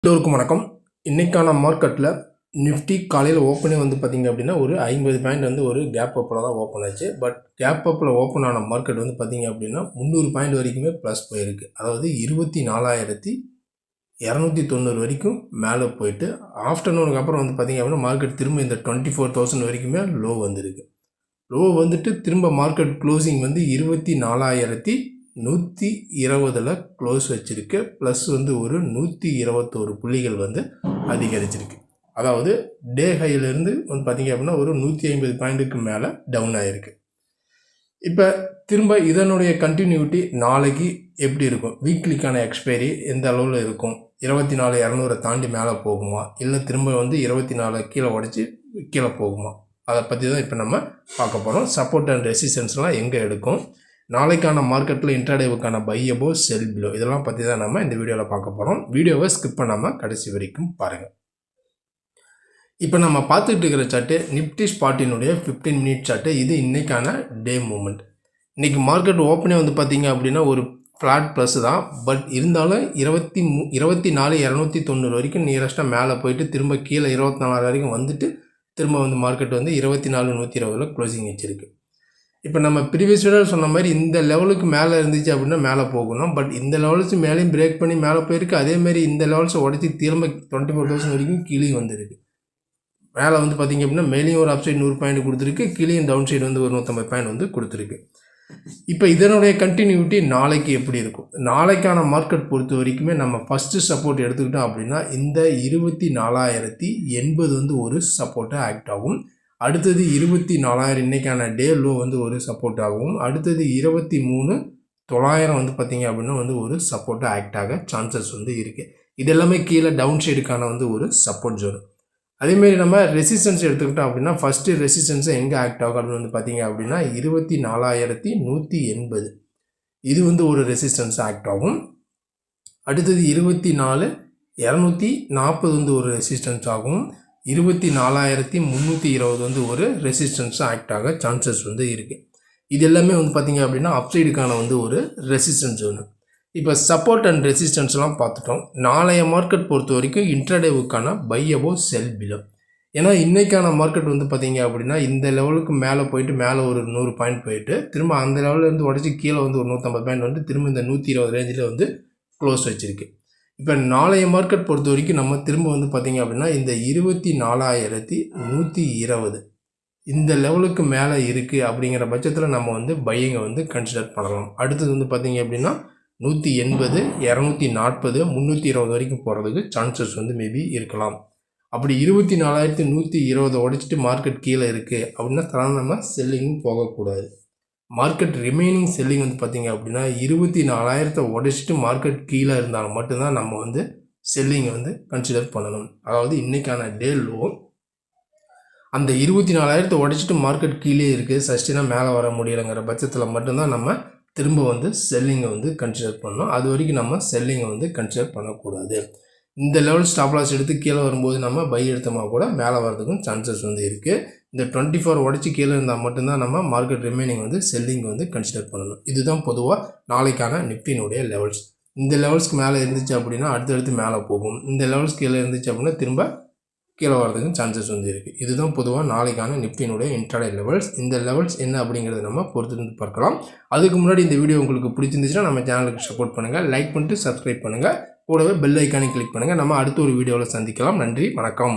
எல்லோருக்கும் வணக்கம். இன்றைக்கான மார்க்கெட்டில் நிஃப்டி காலையில் ஓப்பனே வந்து பார்த்திங்க அப்படின்னா ஒரு 50 பாயிண்ட் வந்து ஒரு கேப் அப்பில் தான் ஓப்பன் ஆச்சு. பட் கேப் அப்பில் ஓப்பன் ஆன மார்க்கெட் வந்து பார்த்திங்க அப்படின்னா 300 பாயிண்ட் வரைக்குமே ப்ளஸ் போயிருக்கு. அதாவது 24,290 வரைக்கும் மேலே போயிட்டு ஆஃப்டர்நூனுக்கு அப்புறம் வந்து பார்த்திங்க அப்படின்னா மார்க்கெட் திரும்ப இந்த 24,000 வரைக்குமே லோ வந்திருக்கு. லோ வந்துட்டு திரும்ப மார்க்கெட் க்ளோசிங் வந்து 24,120 க்ளோஸ் வச்சுருக்கு. ப்ளஸ் வந்து ஒரு 121 புள்ளிகள் வந்து அதிகரிச்சிருக்கு. அதாவது டே ஹையிலேருந்து வந்து பார்த்திங்க அப்படின்னா ஒரு 150 பாயிண்ட்டுக்கு மேலே டவுன் ஆகிருக்கு. இப்போ திரும்ப இதனுடைய கண்டினியூட்டி நாளைக்கு எப்படி இருக்கும், வீக்லிக்கான எக்ஸ்பைரி எந்த அளவில் இருக்கும், 24,200 தாண்டி மேலே போகுமா, இல்லை திரும்ப வந்து 24 கீழே உடச்சி கீழே போகுமா, அதை பற்றி தான் இப்போ நம்ம பார்க்க போகிறோம். சப்போர்ட் அண்ட் ரெசிஸ்டன்ஸ்லாம் எங்கே எடுக்கும், நாளைக்கான மார்க்கெட்டில் இன்ட்ராடேவுக்கான பை அபோ செல் பிலோ, இதெல்லாம் பற்றி தான் நம்ம இந்த வீடியோவில் பார்க்க போகிறோம். வீடியோவை ஸ்கிப் பண்ணாமல் கடைசி வரைக்கும் பாருங்கள். இப்போ நம்ம பார்த்துட்டு இருக்கிற சார்ட்டு நிஃப்டி ஸ்பாட்டினுடைய 15 மினிட் சார்ட்டு. இது இன்றைக்கான டே மூமெண்ட். இன்றைக்கி மார்க்கெட் ஓப்பனே வந்து பார்த்திங்க அப்படின்னா ஒரு ஃப்ளாட் ப்ளஸ் தான். பட் இருந்தாலும் 24,290 வரைக்கும் நியரஸ்ட்டாக மேலே போயிட்டு திரும்ப கீழே 24 வரைக்கும் வந்துட்டு திரும்ப வந்து மார்க்கெட் வந்து 24,120 க்ளோசிங் வச்சுருக்கு. இப்போ நம்ம ப்ரீவியஸ் வீடியோவில் சொன்ன மாதிரி இந்த லெவலுக்கு மேலே இருந்துச்சு அப்படின்னா மேலே போகணும். பட் இந்த லெவல்ஸு மேலேயும் பிரேக் பண்ணி மேலே போயிருக்கு. அதேமாரி இந்த லெவல்ஸை உடச்சி திரும்ப 24,000 வரைக்கும் கீழே வந்துருக்கு. மேலே வந்து பார்த்திங்க அப்படின்னா மேலேயும் ஒரு அப்சைட் 100 பாயிண்ட் கொடுத்துருக்கு, கீழேயும் டவுன் சைடு வந்து ஒரு 150 பாயிண்ட் வந்து கொடுத்துருக்கு. இப்போ இதனுடைய கண்டினியூட்டி நாளைக்கு எப்படி இருக்கும், நாளைக்கான மார்க்கெட் பொறுத்த வரைக்குமே நம்ம ஃபஸ்ட்டு சப்போர்ட் எடுத்துக்கிட்டோம் அப்படின்னா இந்த 24,080 வந்து ஒரு சப்போர்ட்டாக ஆக்ட் ஆகும். அடுத்தது 24,000 இன்றைக்கான டே லோ வந்து ஒரு சப்போர்ட் ஆகும். அடுத்தது 23,900 வந்து பார்த்திங்க அப்படின்னா வந்து ஒரு சப்போர்ட்டாக ஆக்ட் ஆக சான்சஸ் வந்து இருக்குது. இது எல்லாமே கீழே டவுன் சைடுக்கான வந்து ஒரு சப்போர்ட் ஜோன். அதேமாரி நம்ம ரெசிஸ்டன்ஸ் எடுத்துக்கிட்டோம் அப்படின்னா ஃபஸ்ட்டு ரெசிஸ்டன்ஸை எங்கே ஆக்ட் ஆகும் அப்படின்னு வந்து பார்த்திங்க அப்படின்னா 24,180 இது வந்து ஒரு ரெசிஸ்டன்ஸ் ஆக்ட் ஆகும். அடுத்தது 24,240 வந்து ஒரு ரெசிஸ்டன்ஸ் ஆகும். 24,320 வந்து ஒரு ரெசிஸ்டன்ஸ் ஆக்ட் ஆக சான்சஸ் வந்து இருக்குது. இது எல்லாமே வந்து பார்த்திங்க அப்படின்னா அப்சைடுக்கான வந்து ஒரு ரெசிஸ்டன்ஸ் ஒன்று. இப்போ சப்போர்ட் அண்ட் ரெசிஸ்டன்ஸ்லாம் பார்த்துட்டோம். நாளைய மார்க்கெட் பொறுத்த வரைக்கும் இன்ட்ராடேவுக்கான பை அபோ செல் பிலோ. ஏன்னா இன்றைக்கான மார்க்கெட் வந்து பார்த்திங்க அப்படின்னா இந்த லெவலுக்கு மேலே போயிட்டு மேலே ஒரு 100 பாயிண்ட் போயிட்டு திரும்ப அந்த லெவலில் உடச்சி கீழே வந்து ஒரு 150 பாயிண்ட் வந்து திரும்ப இந்த 120 ரேஞ்சில் வந்து க்ளோஸ் வச்சுருக்கு. இப்போ நாளைய மார்க்கெட் பொறுத்த வரைக்கும் நம்ம திரும்ப வந்து பார்த்திங்க அப்படின்னா இந்த 24,120 இந்த லெவலுக்கு மேலே இருக்குது அப்படிங்கிற பட்சத்தில் நம்ம வந்து பையிங்கை வந்து கன்சிடர் பண்ணலாம். அடுத்தது வந்து பார்த்திங்க அப்படின்னா 180, 240, 320 வரைக்கும் போகிறதுக்கு சான்சஸ் வந்து மேபி இருக்கலாம். அப்படி 24,120 உடைச்சிட்டு மார்க்கெட் கீழே இருக்குது அப்படின்னா தரம் நம்ம செல்லிங்கும் போகக்கூடாது. மார்க்கெட் ரிமைனிங் செல்லிங் வந்து பார்த்திங்க அப்படின்னா 24,000 உடைச்சிட்டு மார்க்கெட் கீழே இருந்தாலும் மட்டும்தான் நம்ம வந்து செல்லிங்கை வந்து கன்சிடர் பண்ணணும். அதாவது இன்றைக்கான டே லோ அந்த 24,000 உடைச்சிட்டு மார்க்கெட் கீழே இருக்குது, சஸ்டினாக மேலே வர முடியலைங்கிற பட்சத்தில் மட்டும்தான் நம்ம திரும்ப வந்து செல்லிங்கை வந்து கன்சிடர் பண்ணணும். அது வரைக்கும் நம்ம செல்லிங்கை வந்து கன்சிடர் பண்ணக்கூடாது. இந்த லெவல் ஸ்டாப் லாஸ் எடுத்து கீழே வரும்போது நம்ம பை எடுத்தோமா கூட மேலே வரதுக்கும் சான்சஸ் வந்து இருக்குது. இந்த 24 உடச்சி கீழே இருந்தால் மட்டும்தான் நம்ம மார்க்கெட் ரிமைனிங் வந்து செல்லிங் வந்து கன்சிடர் பண்ணணும். இதுதான் பொதுவாக நாளைக்கான நிஃப்டினுடைய லெவல்ஸ். இந்த லெவல்ஸ்க்கு மேலே இருந்துச்சு அப்படின்னா அடுத்தடுத்து மேலே போகும். இந்த லெவல்ஸ் கீழே இருந்துச்சு அப்படின்னா திரும்ப கீழே வரதுக்கும் சான்சஸ் வந்து இருக்குது. இதுதான் பொதுவாக நாளைக்கான நிஃப்டினுடைய இன்ட்ராடே லெவல்ஸ். இந்த லெவல்ஸ் என்ன அப்படிங்கிறத நம்ம பொறுத்திருந்து பார்க்கலாம். அதுக்கு முன்னாடி இந்த வீடியோ உங்களுக்கு பிடிச்சிருந்துச்சுன்னா நம்ம சேனலுக்கு சப்போர்ட் பண்ணுங்கள், லைக் பண்ணிட்டு சப்ஸ்கிரைப் பண்ணுங்கள், கூடவே பெல் ஐக்கானை கிளிக் பண்ணுங்கள். நம்ம அடுத்த ஒரு வீடியோவில் சந்திக்கலாம். நன்றி, வணக்கம்.